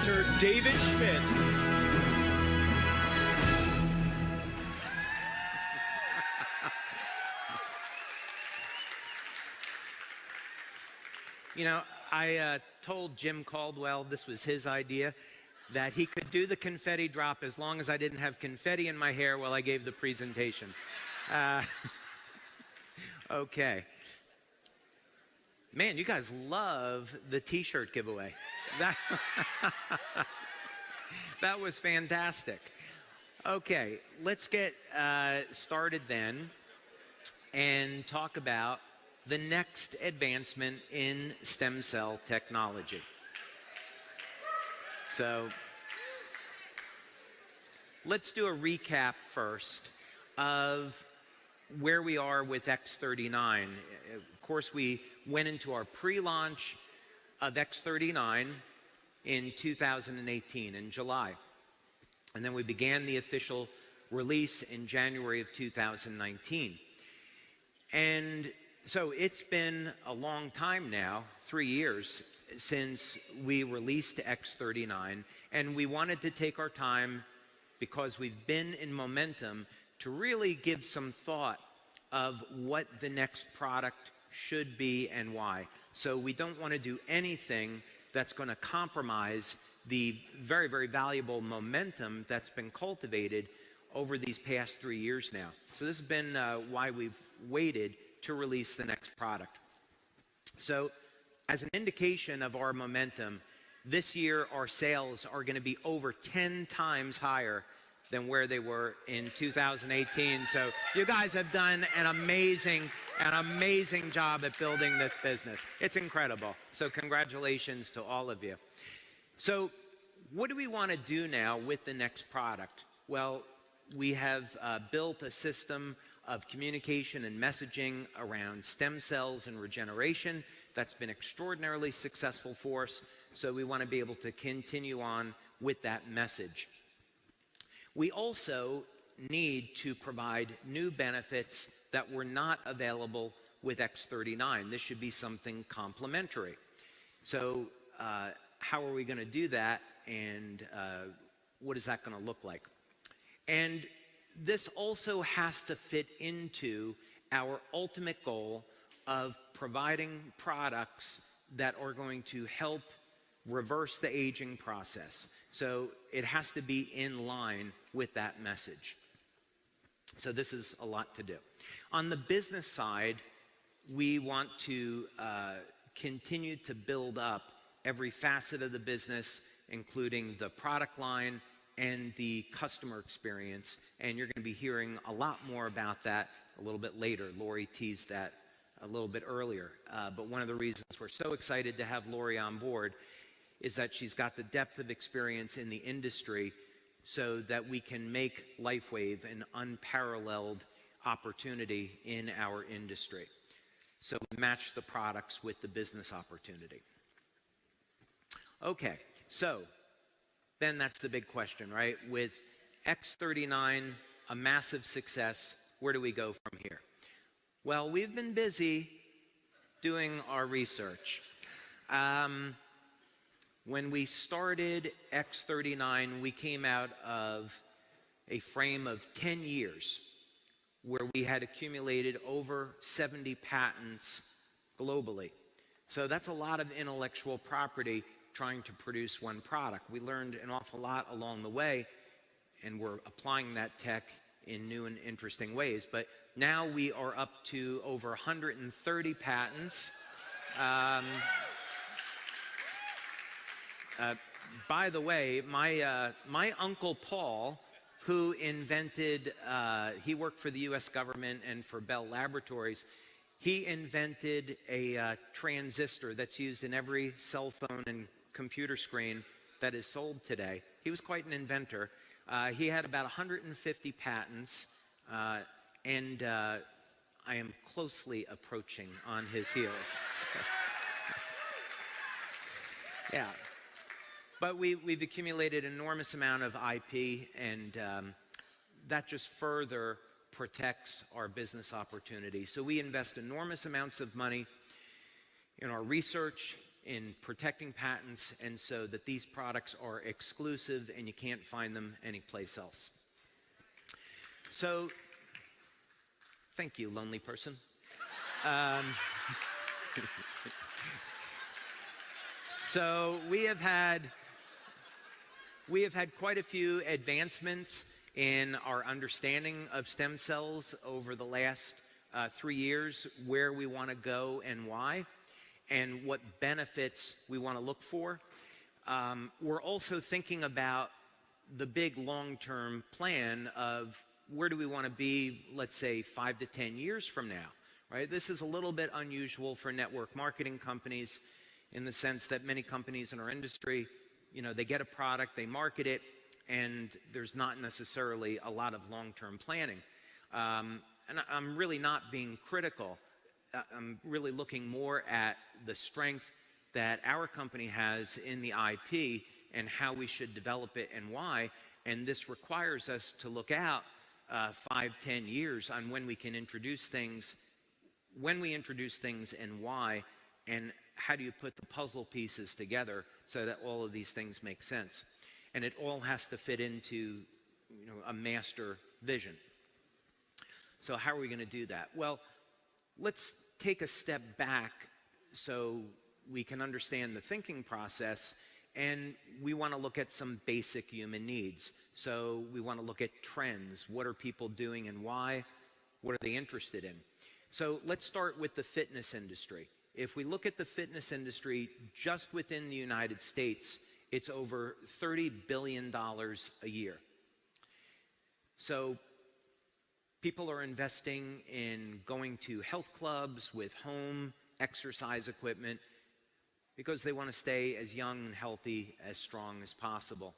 inventor David Schmidt. You know, I told Jim Caldwell this was his idea, that he could do the confetti drop as long as I didn't have confetti in my hair while I gave the presentation. Okay. Man, you guys love the t-shirt giveaway. That was fantastic. Okay, let's get started then and talk about the next advancement in stem cell technology. So let's do a recap first of where we are with X49. Of course, we went into our pre-launch of X39 in 2018, in July. And then we began the official release in January of 2019. And so it's been a long time now, 3 years, since we released X39. And we wanted to take our time, because we've been in momentum, to really give some thought of what the next product should be and why. So we don't want to do anything that's going to compromise the very, very valuable momentum that's been cultivated over these past 3 years now. So this has been why we've waited to release the next product. So as an indication of our momentum, this year our sales are going to be over 10 times higher than where they were in 2018. So you guys have done an amazing job at building this business. It's incredible. So congratulations to all of you. So what do we want to do now with the next product? Well, we have built a system of communication and messaging around stem cells and regeneration that's been extraordinarily successful for us. So we want to be able to continue on with that message. We also need to provide new benefits that were not available with X39. This should be something complementary. So how are we going to do that, and what is that going to look like? And this also has to fit into our ultimate goal of providing products that are going to help reverse the aging process. So it has to be in line with that message. So this is a lot to do. On the business side, we want to continue to build up every facet of the business, including the product line and the customer experience. And you're going to be hearing a lot more about that a little bit later. Lori teased that a little bit earlier. But one of the reasons we're so excited to have Lori on board is that she's got the depth of experience in the industry so that we can make Lifewave an unparalleled opportunity in our industry. So we match the products with the business opportunity. Okay, so then that's the big question, right? With X39, a massive success, where do we go from here? Well, we've been busy doing our research. When we started X39, we came out of a frame of 10 years where we had accumulated over 70 patents globally. So that's a lot of intellectual property trying to produce one product. We learned an awful lot along the way, and we're applying that tech in new and interesting ways. But now we are up to over 130 patents. By the way, my Uncle Paul, who invented, he worked for the US government and for Bell Laboratories, he invented a transistor that's used in every cell phone and computer screen that is sold today. He was quite an inventor. He had about 150 patents, and I am closely approaching on his heels. Yeah. But we've accumulated an enormous amount of IP, and that just further protects our business opportunity. So we invest enormous amounts of money in our research, in protecting patents, and so that these products are exclusive and you can't find them anyplace else. So, thank you, lonely person. So we have had quite a few advancements in our understanding of stem cells over the last 3 years, where we want to go and why, and what benefits we want to look for. We're also thinking about the big long-term plan of where do we want to be, let's say, 5 to 10 years from now, right? This is a little bit unusual for network marketing companies in the sense that many companies in our industry, you know, they get a product, they market it, and there's not necessarily a lot of long-term planning. And I'm really not being critical. I'm really looking more at the strength that our company has in the IP and how we should develop it and why. And this requires us to look out 5, 10 years on when we can introduce things, when we introduce things and why, and how do you put the puzzle pieces together so that all of these things make sense. And it all has to fit into, you know, a master vision. So how are we going to do that? Well, let's take a step back so we can understand the thinking process, and we want to look at some basic human needs. So we want to look at trends. What are people doing and why? What are they interested in? So let's start with the fitness industry. If we look at the fitness industry just within the United States, it's over $30 billion a year. So people are investing in going to health clubs with home exercise equipment because they want to stay as young and healthy, as strong as possible.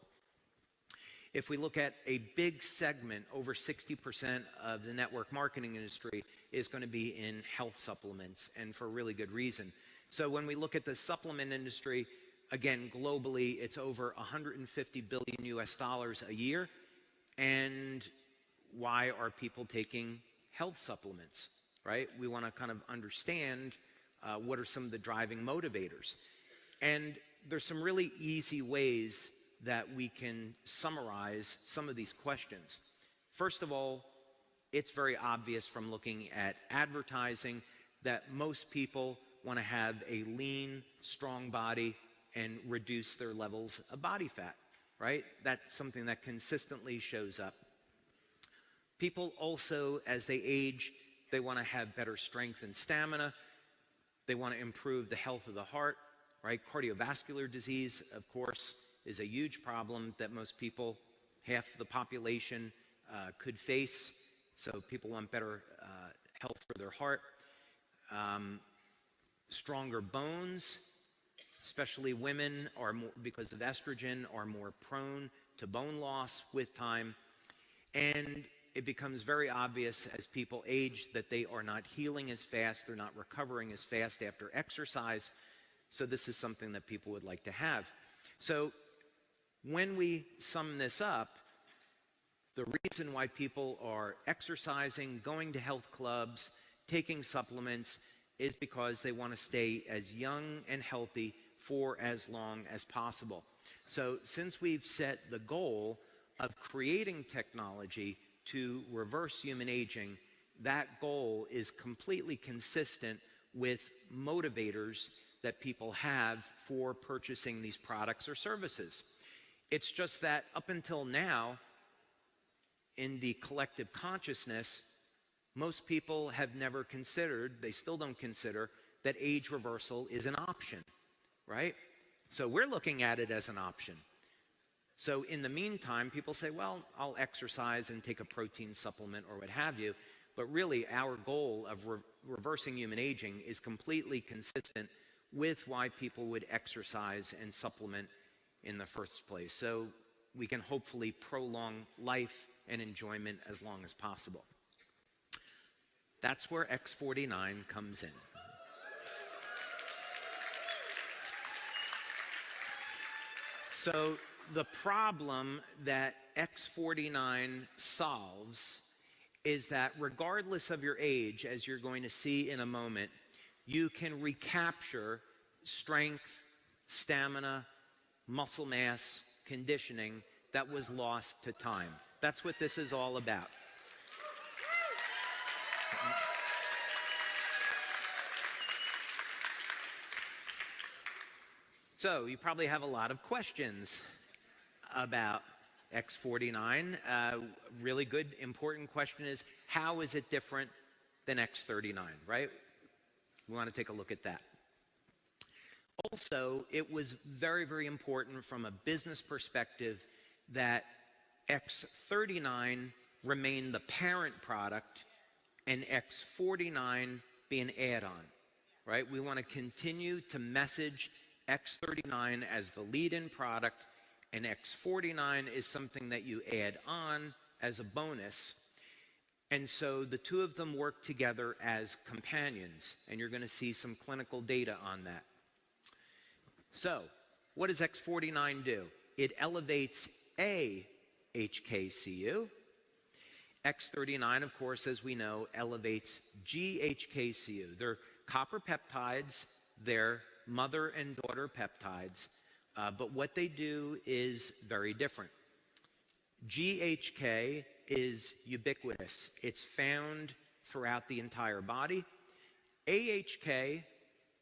If we look at a big segment, over 60% of the network marketing industry is going to be in health supplements, and for a really good reason. So when we look at the supplement industry, again, globally, it's over $150 billion US a year. And why are people taking health supplements, right? We want to kind of understand what are some of the driving motivators. And there's some really easy ways that we can summarize some of these questions. First of all, it's very obvious from looking at advertising that most people want to have a lean, strong body and reduce their levels of body fat, right? That's something that consistently shows up. People also, as they age, they want to have better strength and stamina. They want to improve the health of the heart, right? Cardiovascular disease, of course, is a huge problem that most people, half the population, could face. So people want better health for their heart. Stronger bones, especially women, are more, because of estrogen, are more prone to bone loss with time. And it becomes very obvious as people age that they are not healing as fast, they're not recovering as fast after exercise. So this is something that people would like to have. So when we sum this up, the reason why people are exercising, going to health clubs, taking supplements, is because they want to stay as young and healthy for as long as possible. So since we've set the goal of creating technology to reverse human aging, that goal is completely consistent with motivators that people have for purchasing these products or services. It's just that up until now, in the collective consciousness, most people have never considered, they still don't consider, that age reversal is an option, right? So we're looking at it as an option. So in the meantime, people say, well, I'll exercise and take a protein supplement or what have you, but really our goal of reversing human aging is completely consistent with why people would exercise and supplement in the first place. So we can hopefully prolong life and enjoyment as long as possible. That's where X49 comes in. So the problem that X49 solves is that regardless of your age, as you're going to see in a moment, you can recapture strength, stamina, muscle mass, conditioning that was lost to time. That's what this is all about. So you probably have a lot of questions about X49. Really good, important question is, how is it different than X39, right? We want to take a look at that. Also, it was very, very important from a business perspective that X39 remain the parent product and X49 be an add-on, right? We want to continue to message X39 as the lead-in product, and X49 is something that you add on as a bonus. And so the two of them work together as companions, and you're going to see some clinical data on that. So, what does X49 do? It elevates a HKCU. X39, of course, as we know, elevates GHKCU. They're copper peptides, they're mother and daughter peptides, but what they do is very different. GHK is ubiquitous. It's found throughout the entire body. AHK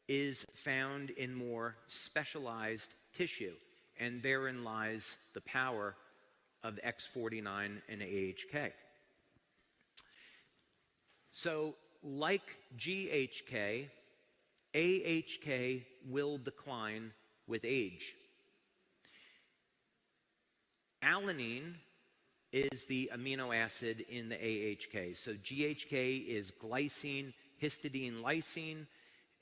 is found in more specialized tissue, and therein lies the power of X49 and AHK. So, like GHK, AHK will decline with age. Alanine is the amino acid in the AHK. So GHK is glycine, histidine, lysine.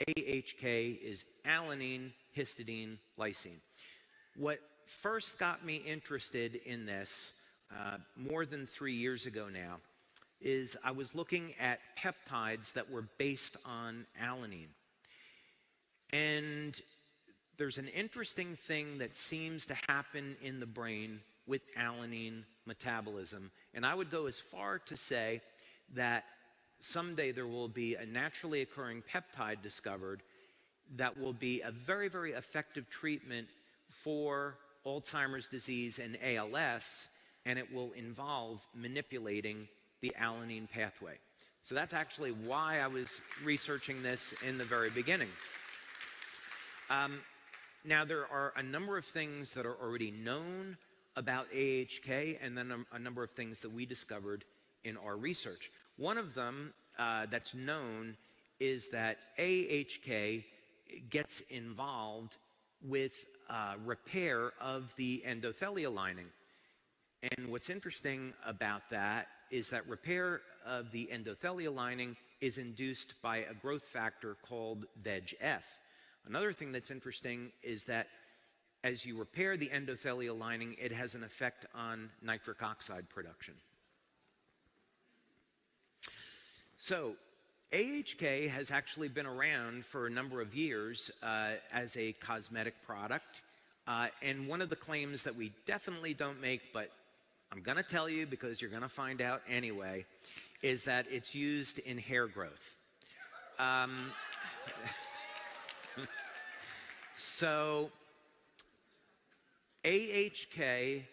AHK is alanine, histidine, lysine. What first got me interested in this, more than 3 years ago now, is I was looking at peptides that were based on alanine. And there's an interesting thing that seems to happen in the brain with alanine metabolism. And I would go as far to say that someday there will be a naturally occurring peptide discovered that will be a very, very effective treatment for Alzheimer's disease and ALS, and it will involve manipulating the alanine pathway. So that's actually why I was researching this in the very beginning. Now, there are a number of things that are already known about AHK, and then a number of things that we discovered in our research. One of them that's known is that AHK gets involved with repair of the endothelial lining. And what's interesting about that is that repair of the endothelial lining is induced by a growth factor called VEGF. Another thing that's interesting is that as you repair the endothelial lining, it has an effect on nitric oxide production. So, AHK has actually been around for a number of years as a cosmetic product. And one of the claims that we definitely don't make, but I'm going to tell you because you're going to find out anyway, is that it's used in hair growth. So, AHK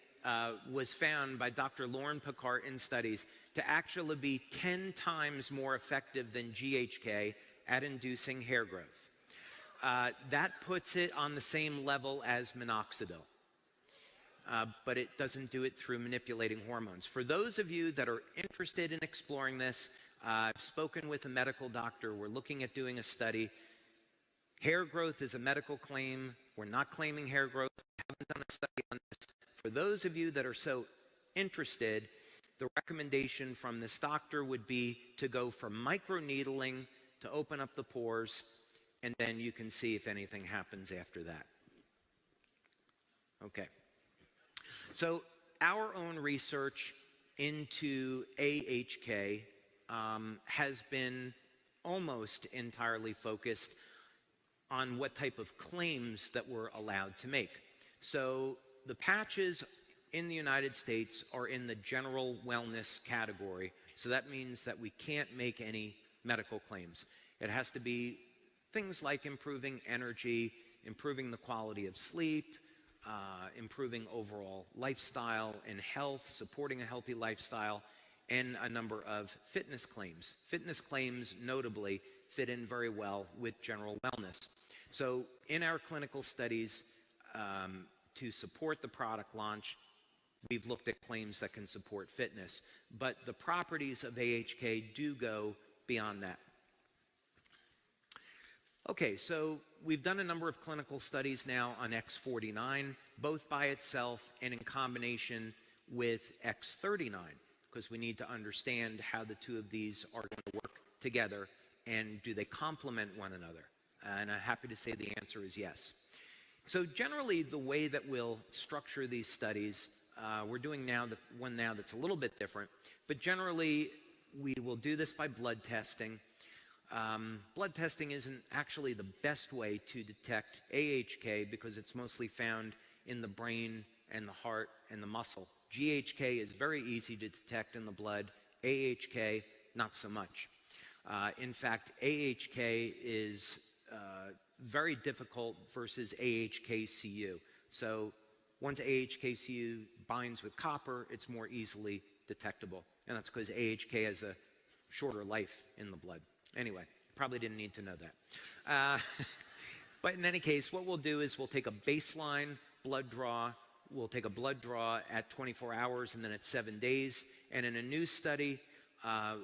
was found by Dr. Lauren Picard in studies to actually be 10 times more effective than GHK at inducing hair growth. That puts it on the same level as minoxidil, but it doesn't do it through manipulating hormones. For those of you that are interested in exploring this, I've spoken with a medical doctor. We're looking at doing a study. Hair growth is a medical claim. We're not claiming hair growth. We haven't done a study on this. For those of you that are so interested, the recommendation from this doctor would be to go for microneedling to open up the pores, and then you can see if anything happens after that. Okay. So our own research into AHK has been almost entirely focused on what type of claims that we're allowed to make. So the patches in the United States are in the general wellness category. So that means that we can't make any medical claims. It has to be things like improving energy, improving the quality of sleep, improving overall lifestyle and health, supporting a healthy lifestyle, and a number of fitness claims. Fitness claims, notably, fit in very well with general wellness. So in our clinical studies, to support the product launch, we've looked at claims that can support fitness. But the properties of AHK do go beyond that. Okay, so we've done a number of clinical studies now on X49, both by itself and in combination with X39, because we need to understand how the two of these are going to work together and do they complement one another. And I'm happy to say the answer is yes. So generally, the way that we'll structure these studies, we're doing one now that's a little bit different, but generally we will do this by blood testing. Blood testing isn't actually the best way to detect AHK because it's mostly found in the brain and the heart and the muscle. GHK is very easy to detect in the blood, AHK not so much. In fact, AHK is very difficult versus AHKCU. So once AHKCU binds with copper, it's more easily detectable. And that's because AHK has a shorter life in the blood. Anyway, probably didn't need to know that. But in any case, what we'll do is we'll take a baseline blood draw. We'll take a blood draw at 24 hours and then at 7 days. And in a new study,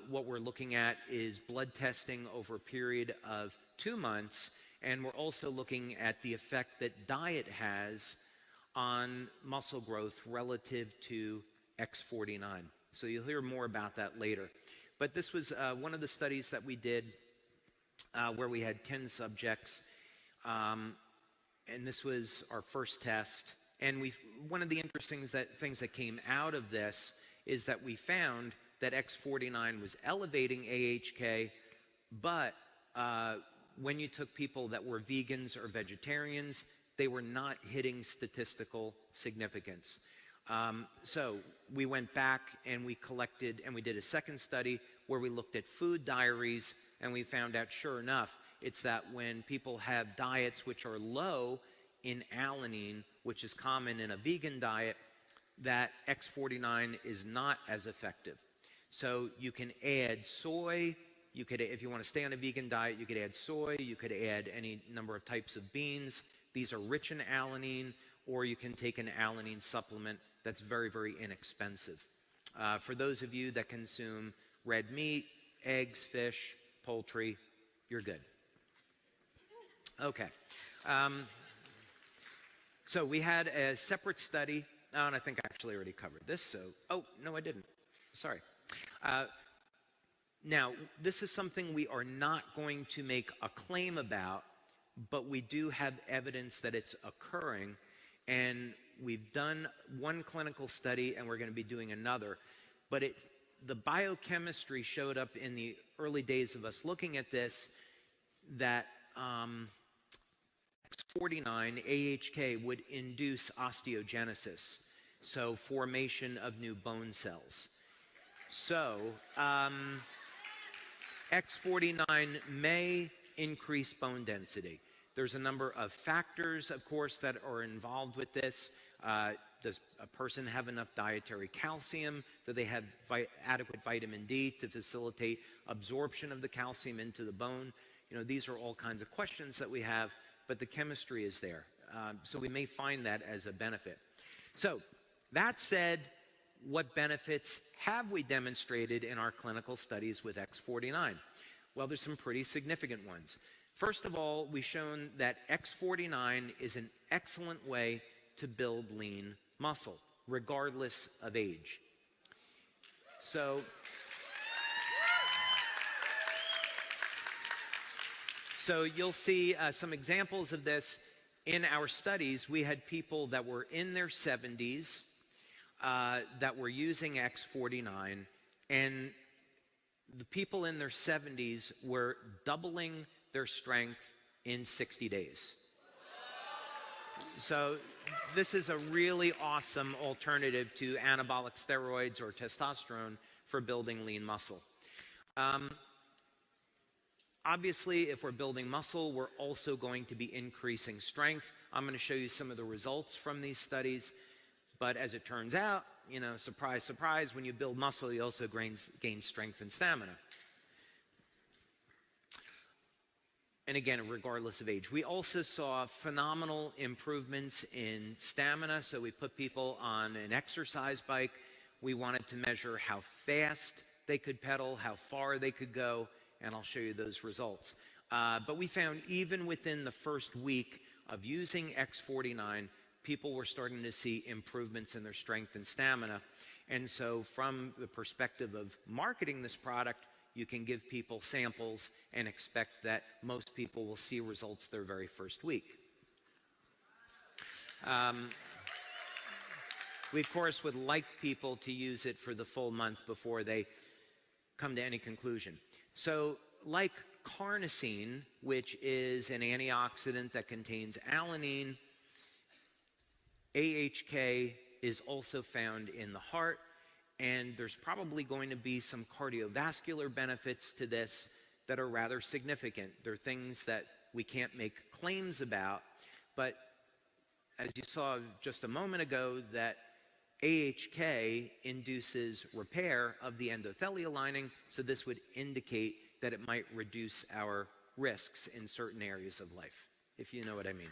what we're looking at is blood testing over a period of 2 months. And we're also looking at the effect that diet has on muscle growth relative to X49. So you'll hear more about that later. But this was one of the studies that we did where we had 10 subjects. And this was our first test. And one of the interesting things that came out of this is that we found that X49 was elevating AHK, but when you took people that were vegans or vegetarians, they were not hitting statistical significance. So we went back and we collected and we did a second study where we looked at food diaries, and we found out, sure enough, it's that when people have diets which are low in alanine, which is common in a vegan diet, that X49 is not as effective. So you can add soy. You could, if you want to stay on a vegan diet, you could add soy. You could add any number of types of beans. These are rich in alanine, or you can take an alanine supplement that's very, very inexpensive. For those of you that consume red meat, eggs, fish, poultry, you're good. Okay. So we had a separate study, and I think I actually already covered this, so, oh, no, I didn't. Sorry. Now, this is something we are not going to make a claim about, but we do have evidence that it's occurring, and we've done one clinical study, and we're going to be doing another. But the biochemistry showed up in the early days of us looking at this, that X49, AHK, would induce osteogenesis, so formation of new bone cells. So X49 may increase bone density. There's a number of factors, of course, that are involved with this. Does a person have enough dietary calcium? Do they have adequate vitamin D to facilitate absorption of the calcium into the bone? You know, these are all kinds of questions that we have, but the chemistry is there. So we may find that as a benefit. So that said, what benefits have we demonstrated in our clinical studies with X49? Well, there's some pretty significant ones. First of all, we've shown that X49 is an excellent way to build lean muscle, regardless of age. So you'll see some examples of this in our studies. We had people that were in their 70s that were using X49, and the people in their 70s were doubling their strength in 60 days. So this is a really awesome alternative to anabolic steroids or testosterone for building lean muscle. Obviously, if we're building muscle, we're also going to be increasing strength. I'm going to show you some of the results from these studies. But as it turns out, you know, surprise, surprise, when you build muscle, you also gain strength and stamina. And again, regardless of age. We also saw phenomenal improvements in stamina. So we put people on an exercise bike. We wanted to measure how fast they could pedal, how far they could go, and I'll show you those results. But we found even within the first week of using X49, people were starting to see improvements in their strength and stamina. And so from the perspective of marketing this product, you can give people samples and expect that most people will see results their very first week. We, of course, would like people to use it for the full month before they come to any conclusion. So, like carnosine, which is an antioxidant that contains alanine, AHK is also found in the heart, and there's probably going to be some cardiovascular benefits to this that are rather significant. They're things that we can't make claims about, but as you saw just a moment ago, that AHK induces repair of the endothelial lining, so this would indicate that it might reduce our risks in certain areas of life, if you know what I mean.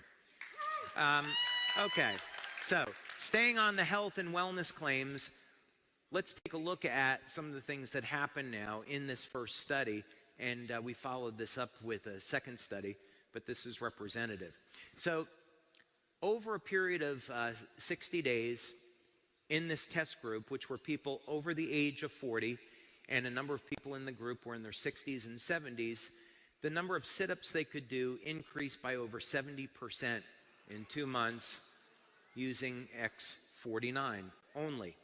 Okay, so staying on the health and wellness claims, let's take a look at some of the things that happen now in this first study, and we followed this up with a second study, but this is representative. So over a period of 60 days, in this test group, which were people over the age of 40, and a number of people in the group were in their 60s and 70s, the number of sit-ups they could do increased by over 70% in 2 months using X49 only.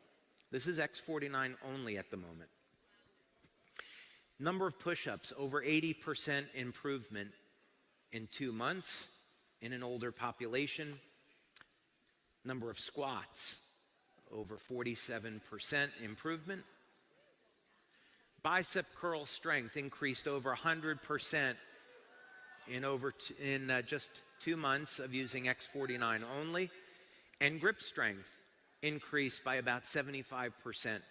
This is X49 only at the moment. Number of push-ups, over 80% improvement in 2 months in an older population. Number of squats, over 47% improvement. Bicep curl strength increased over 100% in just 2 months of using X49 only. And grip strength increased by about 75%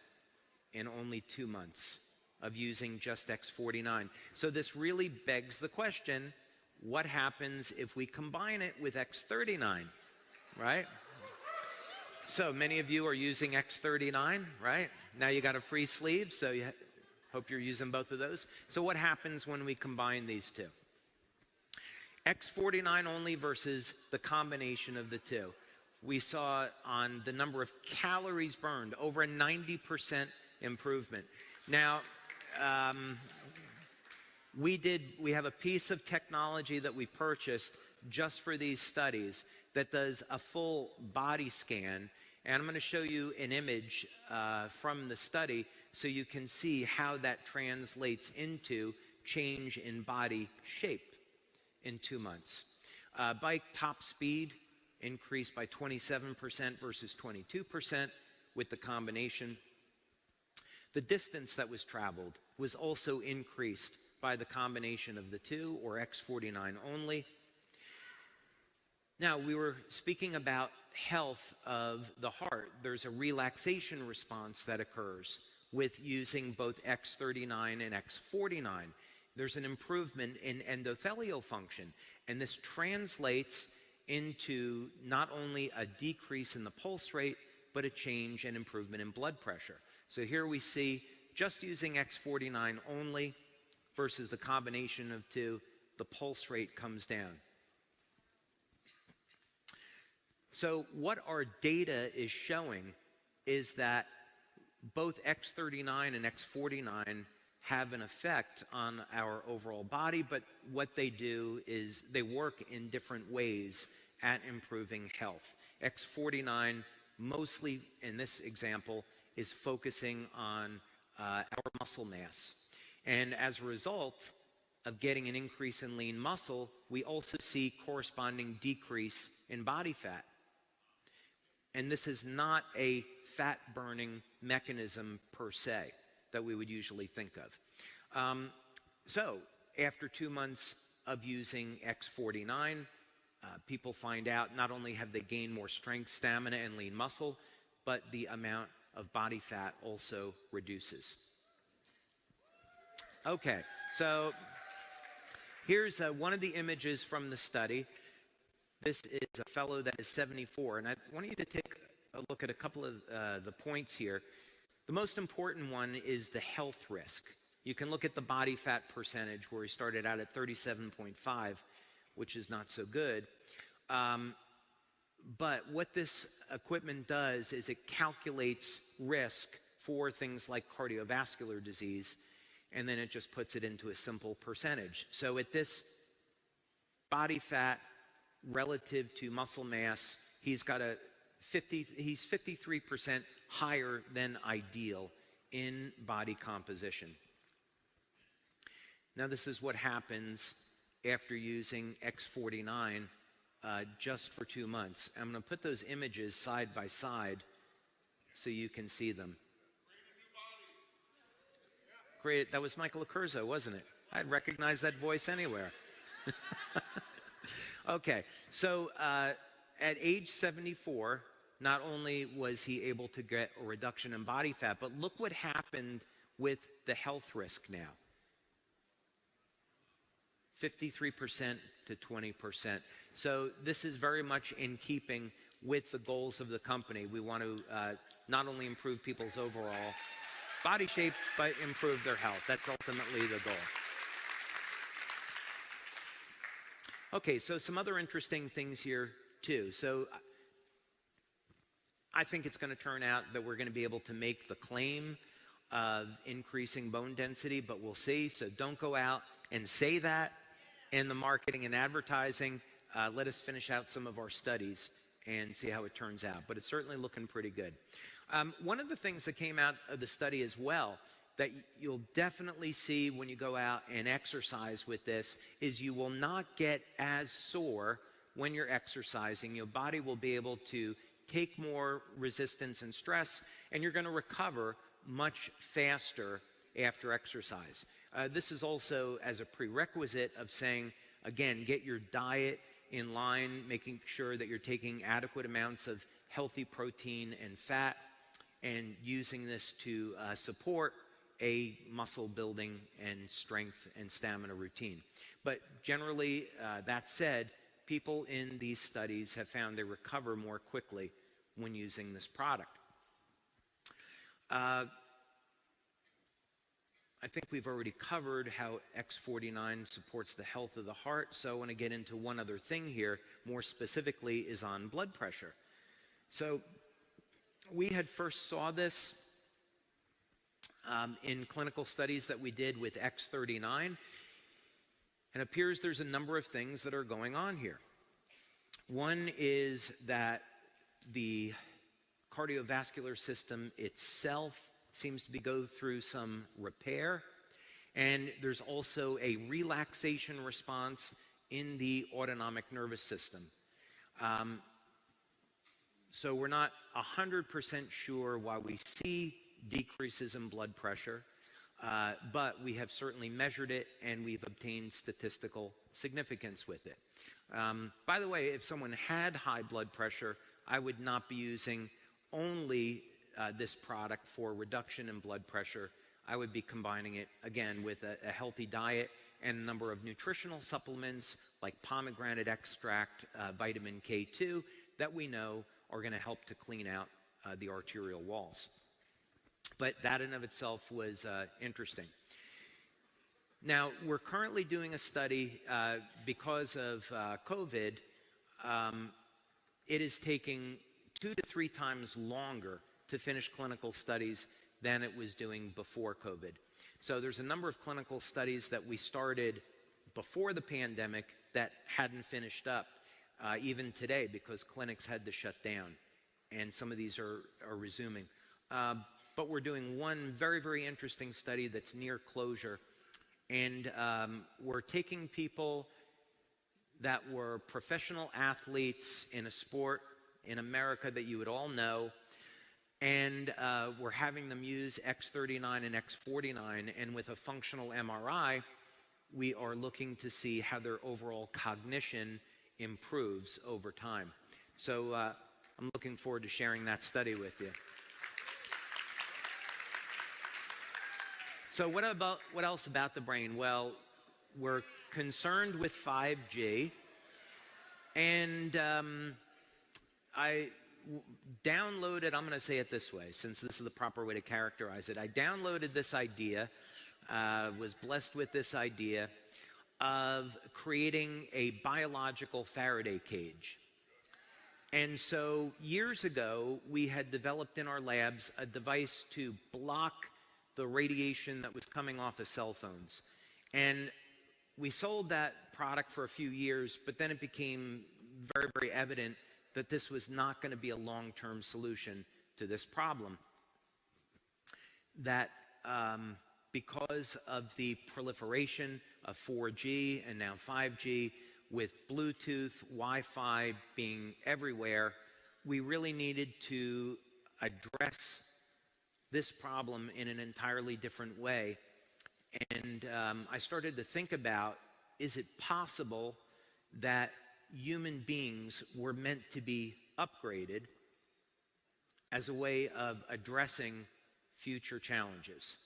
in only 2 months of using just X49. So this really begs the question, what happens if we combine it with X39, right? So many of you are using X39, right? Now you got a free sleeve, so you hope you're using both of those. So what happens when we combine these two? X49 only versus the combination of the two. We saw on the number of calories burned, over a 90% improvement. Now, we have a piece of technology that we purchased just for these studies that does a full body scan. And I'm going to show you an image from the study so you can see how that translates into change in body shape in 2 months. Bike top speed increased by 27% versus 22% with the combination. The distance that was traveled was also increased by the combination of the two, or X49 only. Now, we were speaking about health of the heart. There's a relaxation response that occurs with using both X39 and X49. There's an improvement in endothelial function, and this translates into not only a decrease in the pulse rate, but a change and improvement in blood pressure. So here we see, just using X49 only versus the combination of two, the pulse rate comes down. So what our data is showing is that both X39 and X49 have an effect on our overall body, but what they do is they work in different ways at improving health. X49, mostly in this example, is focusing on our muscle mass. And as a result of getting an increase in lean muscle, we also see corresponding decrease in body fat. And this is not a fat-burning mechanism per se that we would usually think of. So After 2 months of using X49, people find out not only have they gained more strength, stamina, and lean muscle, but the amount of body fat also reduces. Okay, so here's one of the images from the study. This is a fellow that is 74, and I want you to take a look at a couple of the points here. The most important one is the health risk. You can look at the body fat percentage where he started out at 37.5, which is not so good. But what this equipment does is it calculates risk for things like cardiovascular disease, and then it just puts it into a simple percentage. So at this body fat relative to muscle mass, he's 53% higher than ideal in body composition. Now this is what happens after using X49 just for 2 months. I'm going to put those images side by side so you can see them. Great, that was Michael Accurso, wasn't it? I'd recognize that voice anywhere. Okay, so at age 74, not only was he able to get a reduction in body fat, but look what happened with the health risk now. 53% to 20%. So this is very much in keeping with the goals of the company. We want to not only improve people's overall body shape, but improve their health. That's ultimately the goal. Okay, so some other interesting things here too. So I think it's going to turn out that we're going to be able to make the claim of increasing bone density, but we'll see. So don't go out and say that in the marketing and advertising. Let us finish out some of our studies and see how it turns out. But it's certainly looking pretty good. One of the things that came out of the study as well that you'll definitely see when you go out and exercise with this is you will not get as sore when you're exercising. Your body will be able to take more resistance and stress, and you're going to recover much faster after exercise. This is also as a prerequisite of saying, again, get your diet in line, making sure that you're taking adequate amounts of healthy protein and fat, and using this to support a muscle building and strength and stamina routine. But generally, that said, people in these studies have found they recover more quickly when using this product. I think we've already covered how X49 supports the health of the heart, so I want to get into one other thing here, more specifically is on blood pressure. So we had first saw this in clinical studies that we did with X39, and it appears there's a number of things that are going on here. One is that the cardiovascular system itself seems to go through some repair, and there's also a relaxation response in the autonomic nervous system. So we're not 100% sure why we see decreases in blood pressure, but we have certainly measured it and we've obtained statistical significance with it. By the way, if someone had high blood pressure, I would not be using only this product for reduction in blood pressure. I would be combining it, again, with a healthy diet and a number of nutritional supplements like pomegranate extract, vitamin K2, that we know are going to help to clean out the arterial walls. But that in of itself was interesting. Now, we're currently doing a study because of COVID. It is taking 2 to 3 times longer to finish clinical studies than it was doing before COVID. So there's a number of clinical studies that we started before the pandemic that hadn't finished up even today because clinics had to shut down, and some of these are resuming. But we're doing one very, very interesting study that's near closure, and we're taking people that were professional athletes in a sport in America that you would all know, and we're having them use X39 and X49, and with a functional MRI, we are looking to see how their overall cognition improves over time. So I'm looking forward to sharing that study with you. So what else about the brain? Well, we're concerned with 5G, and I downloaded, I'm going to say it this way, since this is the proper way to characterize it. I downloaded this idea, was blessed with this idea of creating a biological Faraday cage. And so years ago, we had developed in our labs a device to block the radiation that was coming off of cell phones. And we sold that product for a few years, but then it became very, very evident that this was not going to be a long-term solution to this problem. That because of the proliferation of 4G and now 5G, with Bluetooth, Wi-Fi being everywhere, we really needed to address this problem in an entirely different way. And I started to think about, is it possible that human beings were meant to be upgraded as a way of addressing future challenges?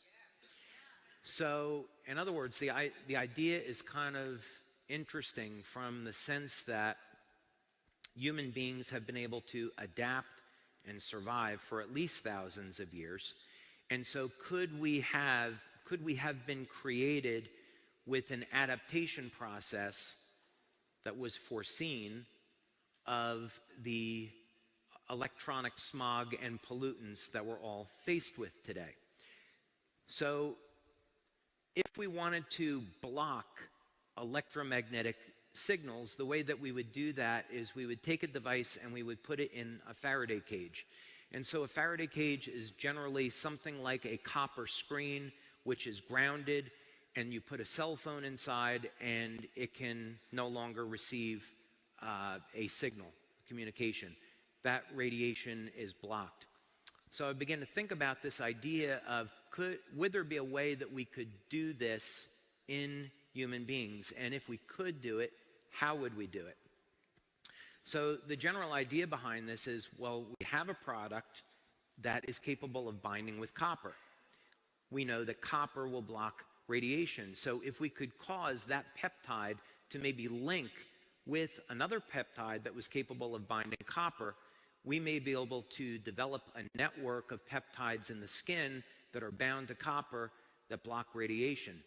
So, in other words, the idea is kind of interesting from the sense that human beings have been able to adapt and survive for at least thousands of years. And so could we have been created with an adaptation process that was foreseen of the electronic smog and pollutants that we're all faced with today? So if we wanted to block electromagnetic signals, the way that we would do that is we would take a device and we would put it in a Faraday cage. And so a Faraday cage is generally something like a copper screen, which is grounded, and you put a cell phone inside and it can no longer receive a signal, communication. That radiation is blocked. So I began to think about this idea of would there be a way that we could do this in human beings? And if we could do it, how would we do it? So the general idea behind this is, well, we have a product that is capable of binding with copper. We know that copper will block radiation. So if we could cause that peptide to maybe link with another peptide that was capable of binding copper, we may be able to develop a network of peptides in the skin that are bound to copper that block radiation.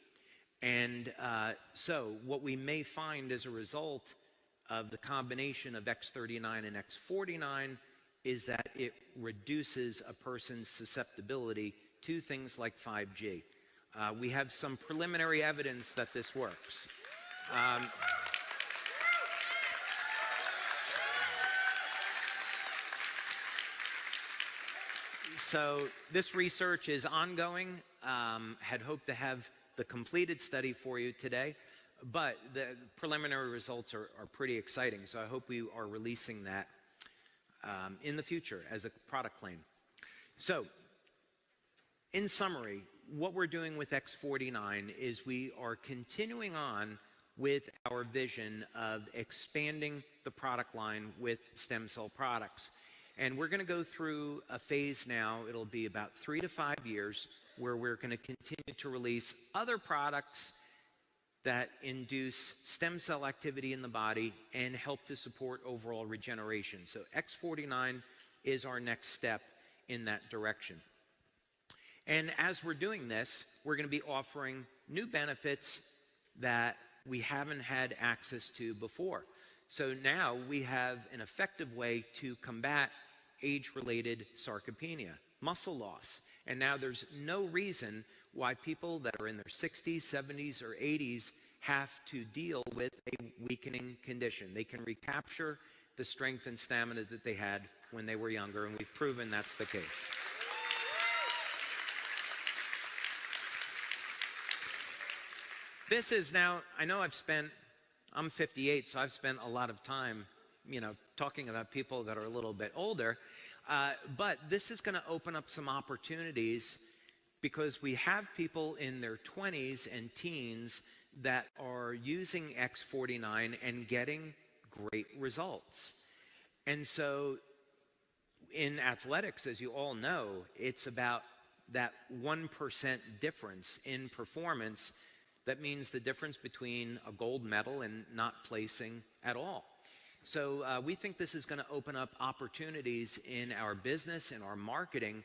And so what we may find as a result of the combination of X39 and X49 is that it reduces a person's susceptibility to things like 5G. We have some preliminary evidence that this works. So this research is ongoing. Had hoped to have the completed study for you today, but the preliminary results are pretty exciting. So I hope we are releasing that in the future as a product claim. So in summary, what we're doing with X49 is we are continuing on with our vision of expanding the product line with stem cell products. And we're going to go through a phase now, it'll be about 3 to 5 years, where we're going to continue to release other products that induce stem cell activity in the body and help to support overall regeneration. So X49 is our next step in that direction. And as we're doing this, we're going to be offering new benefits that we haven't had access to before. So now we have an effective way to combat age-related sarcopenia, muscle loss. And now there's no reason why people that are in their 60s, 70s, or 80s have to deal with a weakening condition. They can recapture the strength and stamina that they had when they were younger, and we've proven that's the case. This is now, I know I'm 58, so I've spent a lot of time, talking about people that are a little bit older, but this is going to open up some opportunities because we have people in their 20s and teens that are using X49 and getting great results. And so in athletics, as you all know, it's about that 1% difference in performance that means the difference between a gold medal and not placing at all. So we think this is going to open up opportunities in our business and our marketing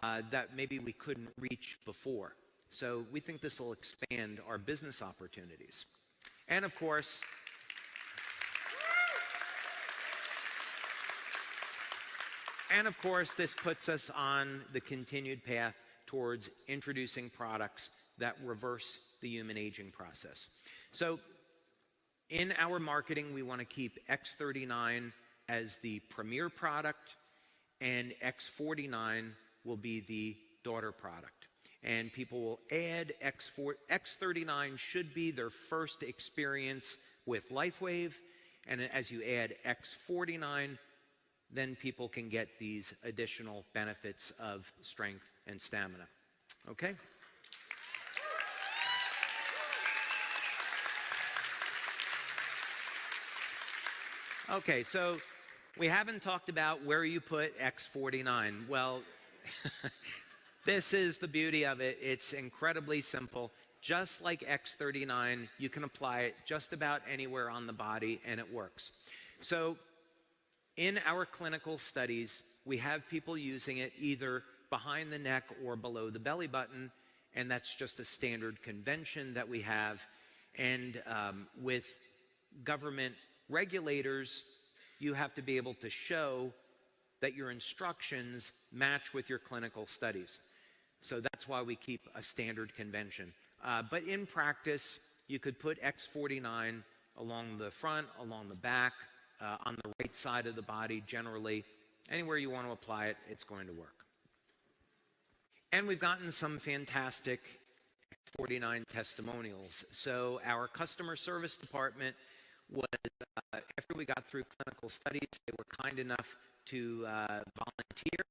that maybe we couldn't reach before. So we think this will expand our business opportunities. And of course, this puts us on the continued path towards introducing products that reverse the human aging process. So in our marketing, we want to keep X39 as the premier product, and X49 will be the daughter product. And people will add X39 should be their first experience with Lifewave, and as you add X49, then people can get these additional benefits of strength and stamina. Okay? Okay, so we haven't talked about where you put X49. Well, this is the beauty of it. It's incredibly simple. Just like X39, you can apply it just about anywhere on the body, and it works. So in our clinical studies, we have people using it either behind the neck or below the belly button, and that's just a standard convention that we have. And with government regulators, you have to be able to show that your instructions match with your clinical studies. So that's why we keep a standard convention. But in practice, you could put X49 along the front, along the back, on the right side of the body, generally. Anywhere you want to apply it, it's going to work. And we've gotten some fantastic X49 testimonials. So our customer service department was, after we got through clinical studies, they were kind enough to volunteer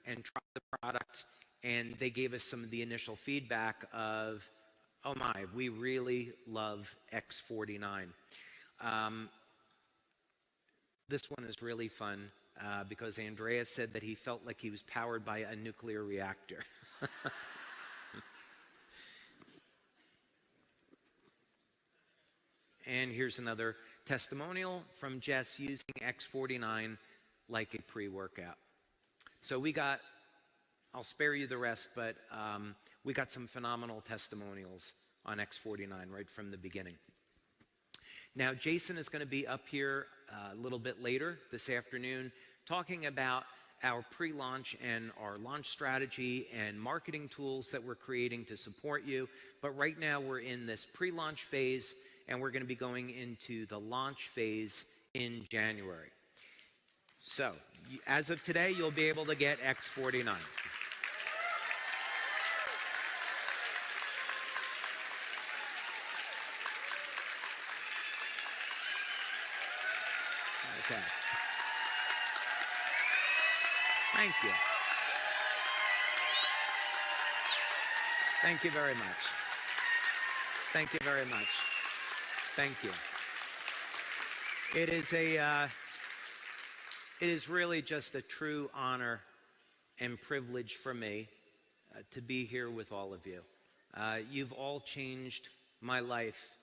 and try the product, and they gave us some of the initial feedback of, oh my, we really love X49. This one is really fun because Andreas said that he felt like he was powered by a nuclear reactor. And here's another testimonial from Jess using X49 like a pre-workout. So we got, I'll spare you the rest, but we got some phenomenal testimonials on X49 right from the beginning. Now, Jason is going to be up here a little bit later this afternoon talking about our pre-launch and our launch strategy and marketing tools that we're creating to support you. But right now we're in this pre-launch phase, and we're going to be going into the launch phase in January. So, as of today, you'll be able to get X49. Okay. Thank you. Thank you very much. Thank you very much. Thank you. It is really just a true honor and privilege for me to be here with all of you. You've all changed my life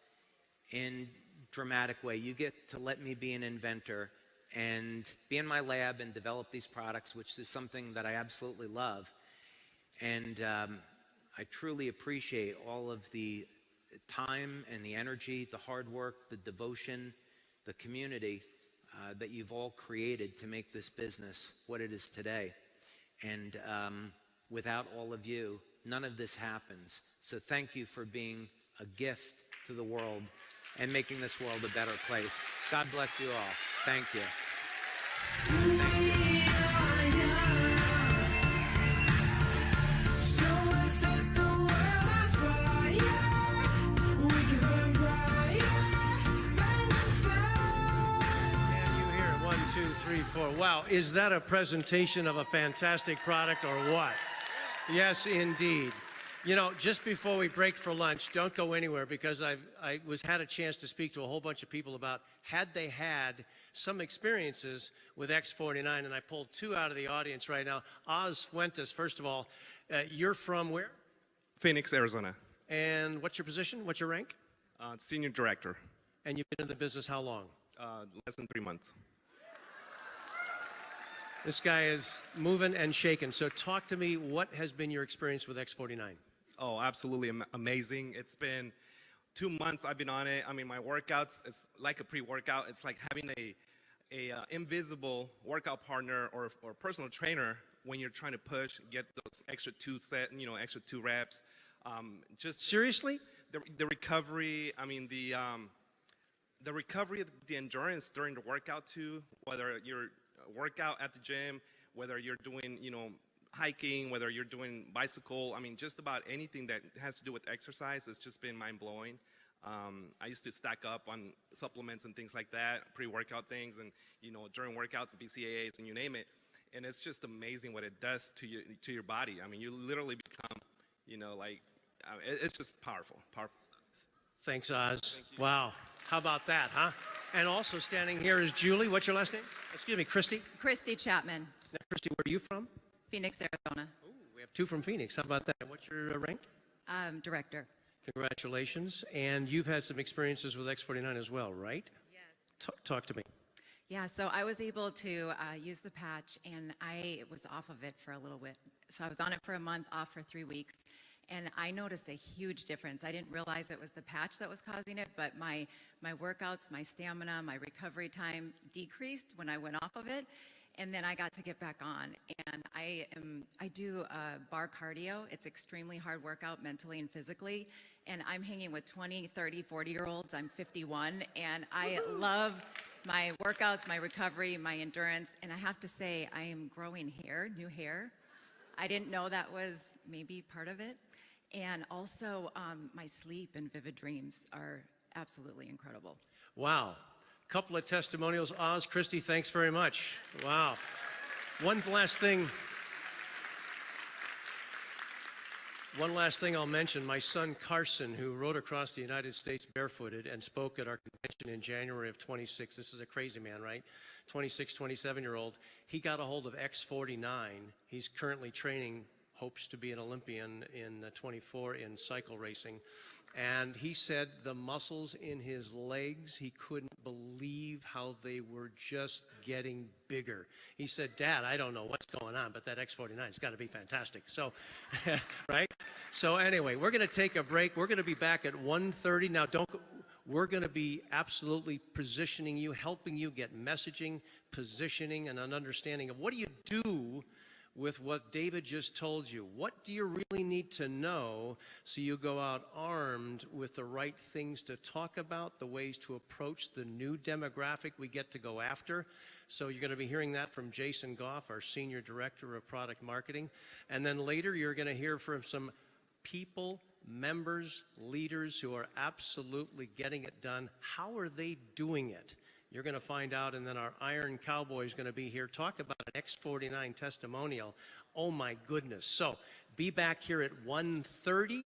in a dramatic way. You get to let me be an inventor and be in my lab and develop these products, which is something that I absolutely love. And I truly appreciate all of the time and the energy, the hard work, the devotion, the community that you've all created to make this business what it is today. And without all of you, none of this happens. So thank you for being a gift to the world and making this world a better place. God bless you all. Thank you. Wow, is that a presentation of a fantastic product or what? Yes, indeed. You know, just before we break for lunch, don't go anywhere, because I had a chance to speak to a whole bunch of people about had they had some experiences with X49, and I pulled two out of the audience right now. Oz Fuentes, first of all, you're from where? Phoenix, Arizona. And what's your position? What's your rank? Senior director. And you've been in the business how long? Less than 3 months. This guy is moving and shaking. So talk to me, what has been your experience with X49? Oh, absolutely amazing. It's been 2 months I've been on it. I mean, my workouts, it's like a pre-workout. It's like having a invisible workout partner or personal trainer when you're trying to push, get those extra extra 2 reps. Just seriously? The recovery, I mean, the recovery, the endurance during the workout too, whether you're workout at the gym, whether you're doing, hiking, whether you're doing bicycle, I mean, just about anything that has to do with exercise has just been mind-blowing. I used to stack up on supplements and things like that, pre-workout things, and, during workouts, BCAAs, and you name it. And it's just amazing what it does to your body. I mean, you literally become, it's just powerful stuff. Thanks, Oz. Thank you. Wow. How about that, huh? And also standing here is Julie. What's your last name? Excuse me, Christy? Christy Chapman. Now, Christy, where are you from? Phoenix, Arizona. Ooh, we have 2 from Phoenix. How about that? And what's your rank? Director. Congratulations. And you've had some experiences with X49 as well, right? Yes. Talk to me. Yeah, so I was able to use the patch, and I was off of it for a little bit. So I was on it for a month, off for 3 weeks, and I noticed a huge difference. I didn't realize it was the patch that was causing it, but my workouts, my stamina, my recovery time decreased when I went off of it. And then I got to get back on, and I do bar cardio. It's extremely hard workout mentally and physically, and I'm hanging with 20, 30, 40-year-olds. I'm 51, and I love my workouts, my recovery, my endurance, and I have to say I am growing hair, new hair. I didn't know that was maybe part of it. And also my sleep and vivid dreams are absolutely incredible. Wow. Couple of testimonials. Oz, Christy, thanks very much. Wow. One last thing I'll mention. My son Carson, who rode across the United States barefooted and spoke at our convention in January of 26. This is a crazy man, right? 26, 27-year-old. He got a hold of X49. He's currently training, hopes to be an Olympian in 24 in cycle racing. And he said the muscles in his legs, he couldn't believe how they were just getting bigger. He said, Dad, I don't know what's going on, but that X49 has got to be fantastic. So, right? So anyway, we're going to take a break. We're going to be back at 1:30. Now, we're going to be absolutely positioning you, helping you get messaging, positioning, and an understanding of what do you do with what David just told you. What do you really need to know so you go out armed with the right things to talk about, the ways to approach the new demographic we get to go after? So you're going to be hearing that from Jason Goff, our Senior Director of Product Marketing. And then later you're going to hear from some people, members, leaders who are absolutely getting it done. How are they doing it? You're going to find out, and then our Iron Cowboy is going to be here. Talk about an X49 testimonial. Oh, my goodness. So be back here at 1:30.